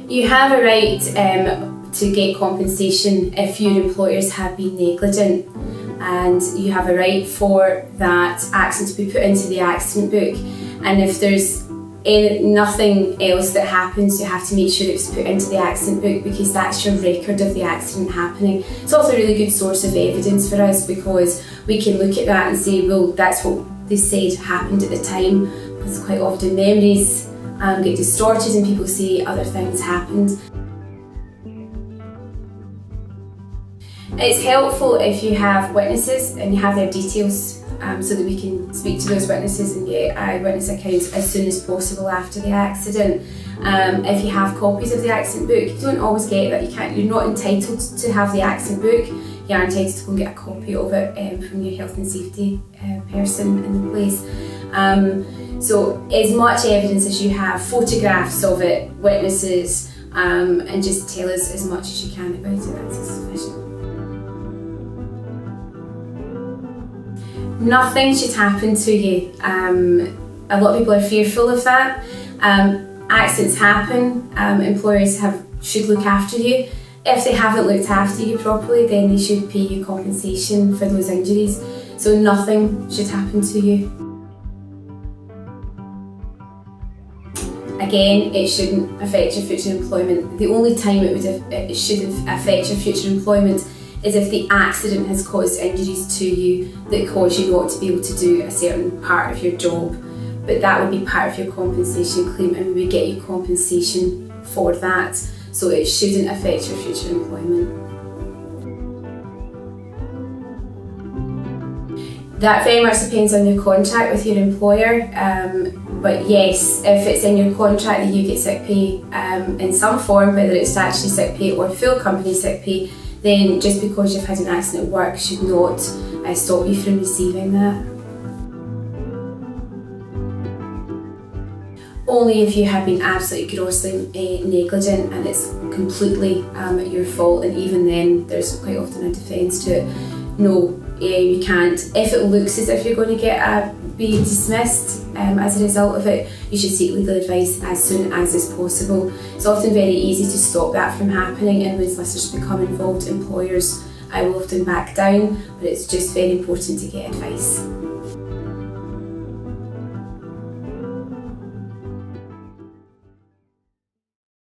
You have a right to get compensation if your employers have been negligent, and you have a right for that accident to be put into the accident book, and if there's nothing else that happens, you have to make sure it's put into the accident book, because that's your record of the accident happening. It's also a really good source of evidence for us, because we can look at that and say, well, that's what they said happened at the time, because quite often memories get distorted and people say other things happened. It's helpful if you have witnesses and you have their details, so that we can speak to those witnesses and get eyewitness accounts as soon as possible after the accident. If you have copies of the accident book, you don't always get that. You're not entitled to have the accident book. You are entitled to go and get a copy of it from your health and safety person in the place. So as much evidence as you have, photographs of it, witnesses, and just tell us as much as you can about it, that's sufficient. Nothing should happen to you. A lot of people are fearful of that. Accidents happen, employers should look after you. If they haven't looked after you properly, then they should pay you compensation for those injuries. So nothing should happen to you. Again, it shouldn't affect your future employment. The only time it should affect your future employment is if the accident has caused injuries to you that cause you not to be able to do a certain part of your job. But that would be part of your compensation claim, and we would get you compensation for that. So it shouldn't affect your future employment. That very much depends on your contract with your employer. But yes, if it's in your contract that you get sick pay in some form, whether it's statutory sick pay or full company sick pay, then just because you've had an accident at work should not stop you from receiving that. Only if you have been absolutely grossly negligent and it's completely your fault, and even then there's quite often a defence to it. No, you can't. If it looks as if you're going to be dismissed as a result of it, you should seek legal advice as soon as is possible. It's often very easy to stop that from happening, and when solicitors become involved, employers will often back down, but it's just very important to get advice.